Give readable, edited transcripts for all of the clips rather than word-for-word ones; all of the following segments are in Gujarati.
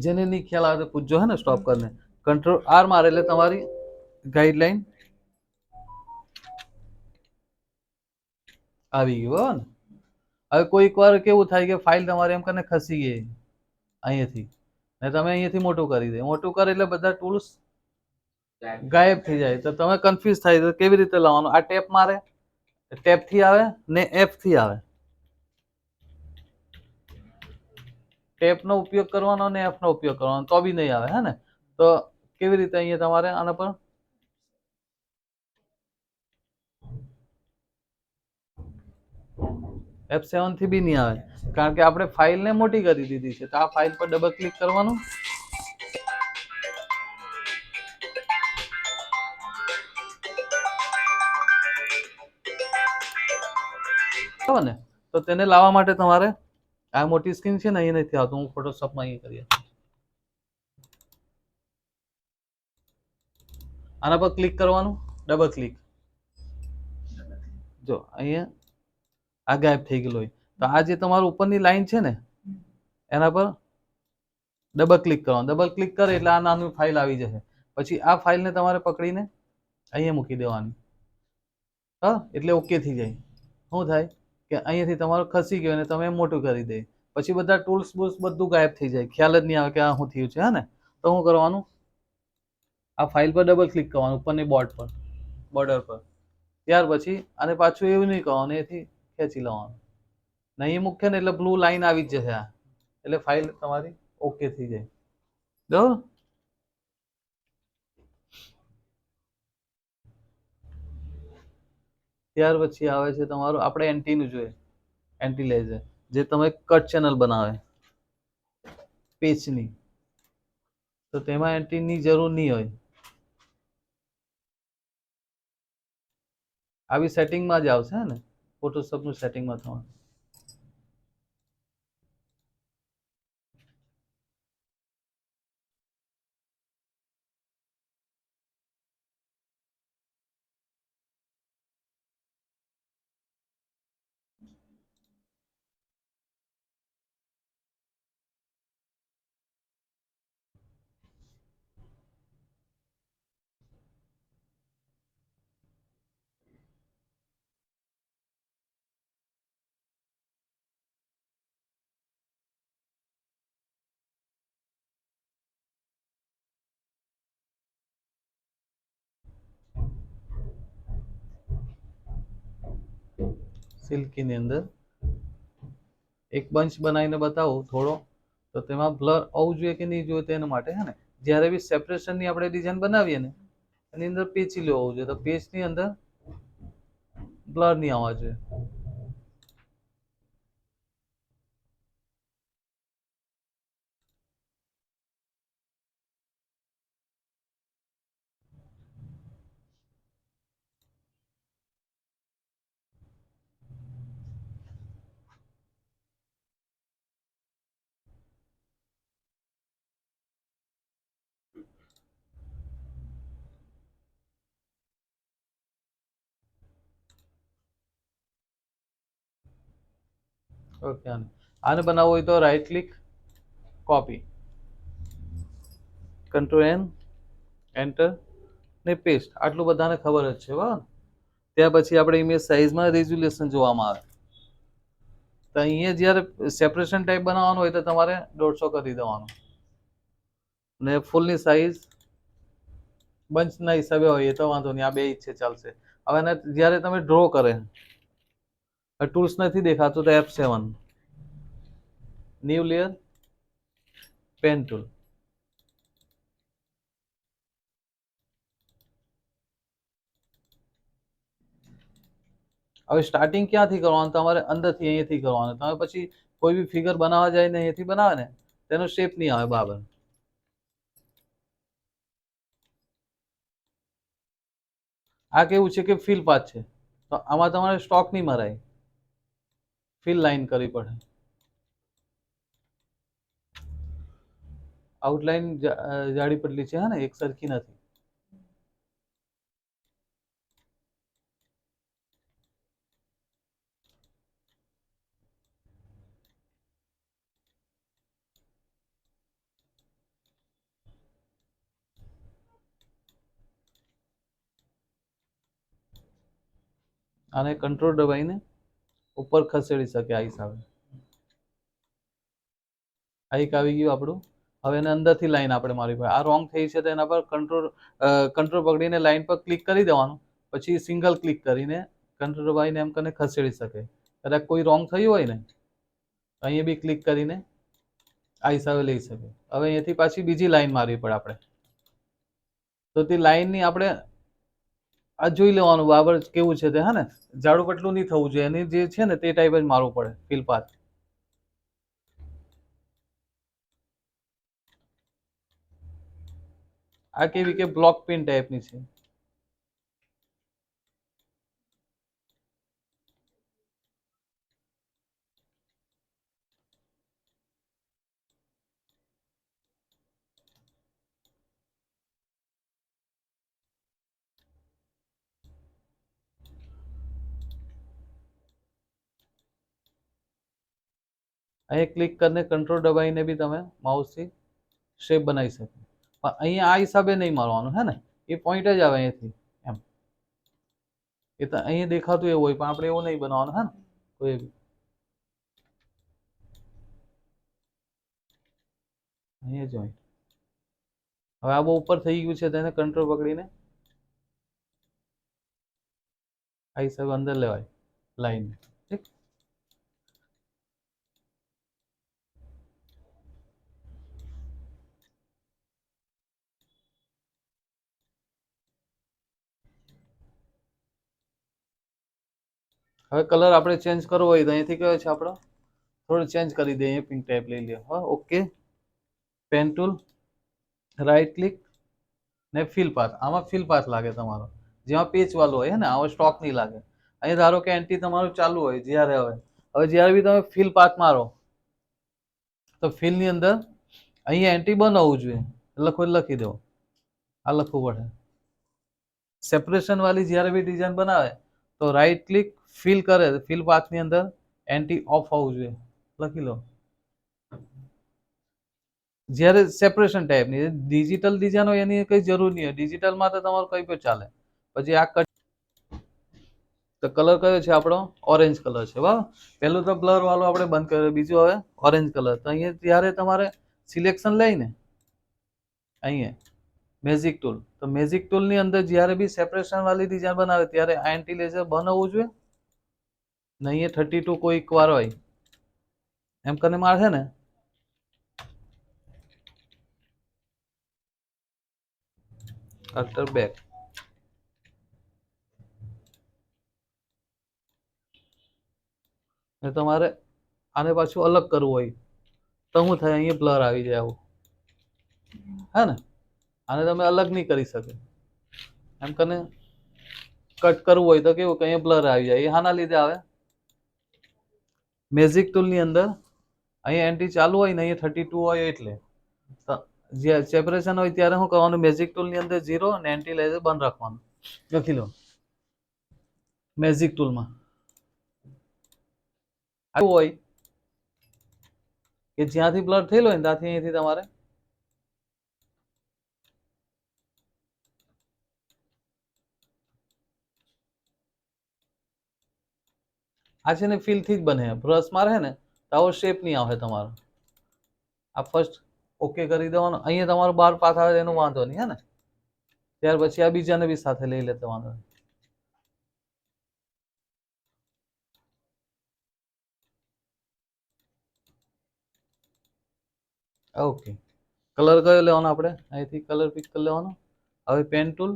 જેને નહીં ખ્યાલ આવે તો પૂછજો હે ને સ્ટોપ કરીને. કંટ્રોલ આર મારે એટલે તમારી ગાઈડલાઈન આવી ગઈ બરાબર ને. હવે કોઈક વાર કેવું થાય કે ફાઇલ તમારે એમ કરીને ખસી ગઈ અહીંયાથી ને તમે અહીંયાથી મોટું કરી દે, મોટું કરે એટલે બધા ટૂલ્સ ગાયબ થઈ જાય. તો તમે કન્ફ્યુઝ થાય તો કેવી રીતે લાવવાનું? આ ટેપ મારે, ટેપ થી આવે ને એફ થી આવે. ટેપ નો ઉપયોગ કરવાનો ને એફ નો ઉપયોગ કરવાનો તો બી નહીં આવે હે ને. તો કેવી રીતે અહીંયા તમારે આના પર F7 થી બી નહીં આવે, કારણ કે આપણે ફાઇલને મોટી કરી દીધી છે. તો આ ફાઇલ પર ડબલ ક્લિક કરવાનું. બરાબર ને. તો તેને લાવવા માટે તમારે આ મોટી સ્ક્રીન છે ને, અહીંયા નથી આવતું. હું ફોટોશોપમાં અહીંયા કરીએ. આના પર ક્લિક કરવાનું, ડબલ ક્લિક. જો અહીંયા આ ગાયબ થઈ ગયેલો હોય. તો આ જે તમારું ઉપરની લાઈન છે ને, એના પર ડબલ ક્લિક કરવાનું. ડબલ ક્લિક કરે એટલે આ નાનું ફાઇલ આવી જશે. પછી આ ફાઇલને તમારે પકડીને અહીંયા મૂકી દેવાની. હા, એટલે ઓકે થઈ જાય. શું થાય કે અહીંયાથી તમારું ખસી ગયું અને તમે મોટું કરી દે. પછી બધા ટૂલ્સ બુલ્સ બધું ગાયબ થઈ જાય. ખ્યાલ જ નહીં આવે કે આ શું થયું છે હે ને. તો શું કરવાનું? આ ફાઇલ પર ડબલ ક્લિક કરવાનું, ઉપરની બોર્ડર પર. ત્યાર પછી આને પાછું એવું નહીં કરવાનું, એથી ખેંચી લેવાનું. નહીં મૂકે ને એટલે બ્લુ લાઈન આવી જ જશે. એટલે ફાઇલ તમારી ઓકે થઈ જાય. બરાબર. ત્યાર પછી આવે છે તમારું, આપણે એન્ટીનું જોઈએ. એન્ટી લેઝર જે તમે કટ ચેનલ બનાવે પેજની, તો તેમાં એન્ટીની જરૂર નહીં હોય. આવી સેટિંગમાં જ આવશે ને, ફોટોશોપનું સેટિંગમાં તમારે. સિલ્કીની અંદર એક બંચ બનાવીને બતાવું થોડો, તો તેમાં બ્લર આવવું જોઈએ કે નહીં જોઈએ તેના માટે હે ને. જ્યારે બી સેપરેશનની આપણે ડિઝાઇન બનાવીએ ને, એની અંદર પેચીલું હોવું જોઈએ. તો પેજની અંદર બ્લર નહીં આવવા જોઈએ. ઓકે. આને બનાવવું હોય તો right click, copy, control N, enter ને પેસ્ટ. આટલું બધાને ખબર જ છે બરાબર. ત્યાર પછી આપણે ઇમેજ સાઇઝમાં રેઝોલ્યુશન જોવામાં આવે. તો અહીંયા જ્યારે સેપરેશન ટાઈપ બનાવવાનું હોય તો તમારે 150 કરી દેવાનું. ને ફૂલની સાઇઝ બંચના હિસાબે હોય એ તો વાંધો નહીં, આ બે ઈચ્છે ચાલશે. હવે જ્યારે તમે ડ્રો કરે, ટૂલ્સ નથી દેખાતું તો F7, new layer, pen tool. હવે સ્ટાર્ટિંગ ક્યાંથી કરવાનું? તમારે અંદરથી અહીંયાથી કરવાનું. તમે પછી કોઈ બી ફિગર બનાવવા જાય ને અહીંયાથી બનાવે ને, તેનો શેપ નહીં આવે બરાબર. આ કેવું છે કે ફિલ પાથ છે, તો આમાં તમારે સ્ટોક નહીં મરાય, ફિલ લાઈન કરવી પડે. આઉટલાઈન જાડી પતલી છે ને, એક સરખી નથી. આને કંટ્રોલ દબાઈને ઉપર ખસેડી શકે આ હિસાબે. આ એક આવી ગયું આપણું. હવે એને અંદરથી લાઈન આપણે મારવી પડે. આ રોંગ થઈ છે તો એના પર કંટ્રોલ પકડીને લાઈન પર ક્લિક કરી દેવાનું. પછી સિંગલ ક્લિક કરીને કંટ્રોલ દબાવીને એમ કરીને ખસેડી શકે. કદાચ કોઈ રોંગ થયું હોય ને અહીંયા બી ક્લિક કરીને આ હિસાબે લઈ શકે. હવે અહીંયાથી પાછી બીજી લાઈન મારવી પડે આપણે. તો તે લાઈનની આપણે આ જોઈ લેવાનું બરાબર કેવું છે તે, હા ને, જાડું પટલું નહીં થવું જોઈએ. એની જે છે ને તે ટાઈપ જ મારવું પડે ફિલ પાથ. આ કેવી કે બ્લોક પિન ટાઈપની છે. અહીંયા ક્લિક કરીને કંટ્રોલ દબાવીને બી તમે માઉસથી શેપ બનાવી શકો. પણ અહીંયા આ હિસાબે નહીં મારવાનું, હે ને, એ પોઈન્ટ જ આવે અહીંયાથી એમ. એ તો અહીંયા દેખાતું એવું હોય પણ આપણે એવું નહીં બનાવવાનું, હે ને, કોઈ બી. અહીંયા જોઈન્ટ. હવે આ બહુ ઉપર થઈ ગયું છે તેને કંટ્રોલ પકડીને આ હિસાબે અંદર લેવાય લાઈન. ઠીક. હવે કલર આપણે ચેન્જ કરવો હોય તો અહીંથી કયો છે આપણો થોડું ચેન્જ કરી દઈએ. પિંક ટાઈપ લઈ લે. હા, okay. Pen tool, right click ને ફિલ પાથ. આમાં ફિલ પાથ લાગે તમારો, જેમાં પેચ વાળું હોય, હે ને. આવો સ્ટોક નહીં લાગે. અહીં ધારો કે એન્ટી તમારું ચાલુ હોય જ્યારે હવે જ્યારે બી તમે ફિલ પાથ મારો તો ફિલની અંદર અહીંયા એન્ટી બંધ હોવું જોઈએ. લખી દો. આ લખવું પડે. સેપરેશન વાળી જ્યારે બી ડિઝાઇન બનાવે તો રાઈટ ક્લિક ફિલ કરે, ફિલ પાથની અંદર એન્ટી ઓફ હોવું જોઈએ. લખી લો. જ્યારે સેપરેશન ટાઈપની ડિજિટલ ડિઝાઇન હોય એની કઈ જરૂર નહીં હોય. ડિજિટલમાં તો તમારું કઈ પણ ચાલે. પછી આ કટ તો કલર કયો છે આપણો? ઓરેન્જ કલર છે. બરાબર. પહેલું તો બ્લર વાળું આપણે બંધ કર્યો, બીજું હવે ઓરેન્જ કલર. તો અહીંયા ત્યારે તમારે સિલેક્શન લઈને અહીંયા મેજિક ટૂલ, તો મેજિક ટૂલની અંદર જ્યારે બી સેપરેશન વાળી ડિઝાઇન બનાવે ત્યારે આ એન્ટી લેઝર બંધ હોવું જોઈએ ને અહીંયા 32 કોઈક વાર હોય એમ કરીને મારશે ને કટર બેક. ને તમારે આને પાછું અલગ કરવું હોય તો શું થાય? અહીંયા બ્લર આવી જાય આવું, હે ને. આને તમે અલગ નહીં કરી શકે. એમ કરીને કટ કરવું હોય તો કેવું કે અહીંયા બ્લર આવી જાય. એ હાના લીધે આવે? મેજિક ટૂલની અંદર અહીંયા એન્ટી ચાલુ હોય ને અહીંયા 32 હોય એટલે. જે સેપરેશન હોય ત્યારે શું કરવાનું? મેજિક ટૂલની અંદર 0 અને એન્ટી લેઝર બંધ રાખવાનું. લખી લો. મેજિક ટૂલમાં આવું હોય કે જ્યાંથી બ્લર થયેલો હોય ને ત્યાંથી અહીંથી તમારે આ છે ને ફિલથી જ બને. બ્રશ મારે ને તો આવો શેપ નહીં આવે તમારો. આ ફર્સ્ટ ઓકે કરી દેવાનો. અહીંયા તમારો 12 પાથ આવે એનો વાંધો નહીં, હે ને. ત્યાર પછી આ બીજાને બી સાથે લઈ લેતો વાંધો નહીં. ઓકે. કલર કયો લેવાનો આપણે? અહીંથી કલર પિક કરી લેવાનો. હવે પેન ટૂલ,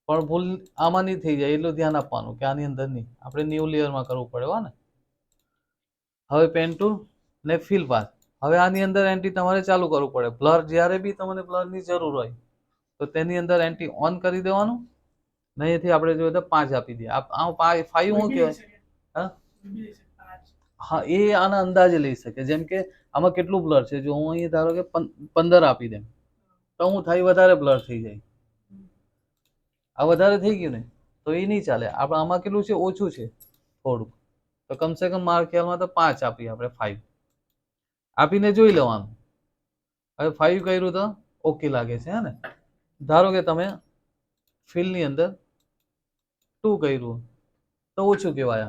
પણ ભૂલ આમાં નહીં થઈ જાય એટલું ધ્યાન આપવાનું કે આની અંદર નહીં, આપણે ન્યૂ લેયરમાં કરવું પડે, હો ને. હવે પેન ટૂલ ને ફિલ પાથ. હવે આની અંદર એન્ટી તમારે ચાલુ કરવું પડે. બ્લર જ્યારે બી તમને બ્લરની જરૂર હોય તો તેની અંદર એન્ટી ઓન કરી દેવાનું. અહીંથી આપણે જોઈએ તો 5 આપી દઈએ. આ 5 શું કહેવાય? હા, એ આના અંદાજે લઈ શકે. જેમ કે આમાં કેટલું બ્લર છે, જો હું અહીં ધારો કે 15 આપી દઉં તો હું થાય વધારે બ્લર થઈ જાય. આ વધારે થઈ ગયું ને તો એ નહીં ચાલે. આપણે આમાં કેટલું છે? ઓછું છે થોડુંક. તો કમસે કમ મારા ખ્યાલમાં તો 5 આપીએ આપણે. 5 આપીને જોઈ લેવાનું. હવે 5 કર્યું તો ઓકે લાગે છે, હે ને. ધારો કે તમે ફિલની અંદર 2 કર્યું તો ઓછું કહેવાય.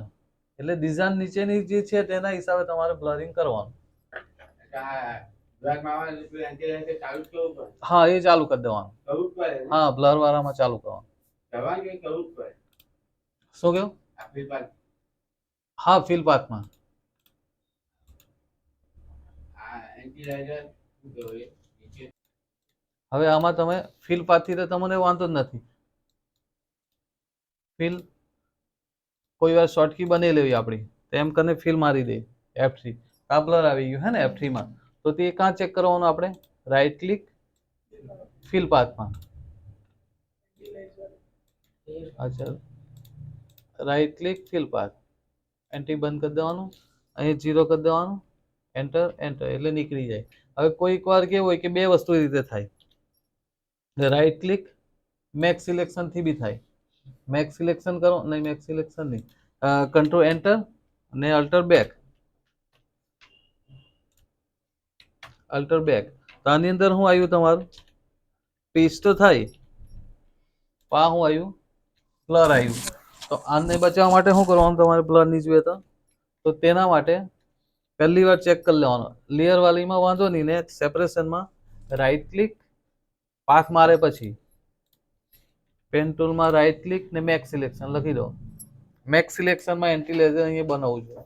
એટલે ડિઝાઇન નીચેની જે છે તેના હિસાબે તમારે બ્લરિંગ કરવાનું. હા, એ ચાલુ કરી દેવાનું. હા, બ્લર વાળામાં ચાલુ કરવાનું. શું કહ્યું? હા, ફિલ પાથમાં. હવે આમાં તમે ફિલ પાથથી તો તમને વાંધો જ નથી. ફિલ કોઈ વાર શોર્ટકી બની લેવી આપણી, તેમ કરીને ફિલ મારી દે F3. આ બ્લર આવી ગયું હે ને F3 માં. તો તે ક્યાં ચેક કરવાનું આપણે? રાઈટ ક્લિક ફિલ પાથમાં. અચ્છા, right click fill path, entry બંધ કરી દેવાનું, અહીં 0 કરી દેવાનું, એન્ટર એન્ટર એટલે નીકળી જાય. હવે કોઈક વાર કેવું હોય કે બે વસ્તુ રીતે થાય. રાઈટ ક્લિક મેક સિલેક્શન થી બી થાય. મેક સિલેક્શન કરો, નહીં મેક સિલેક્શન નહીં, કંટ્રોલ એન્ટર અને અલ્ટર બેક. Alter back. તો આની અંદર શું આવ્યું તમારું? પેસ્ટ તો થાય. આ શું આવ્યું? બ્લર આવ્યું. તો આને બચાવવા માટે શું કરવાનું તમારે? બ્લર ની જોઈએ તો તેના માટે પહેલી વાર ચેક કરી લેવાનો. લેયર વાળીમાં વાંધો નહીં ને, સેપરેશનમાં રાઈટ ક્લિક પાથ મારે પછી પેન ટૂલમાં રાઈટ ક્લિક ને મેક સિલેક્શન લખી દો. મેક સિલેક્શનમાં એન્ટી લેઝર અહીંયા બનાવવું જોઈએ.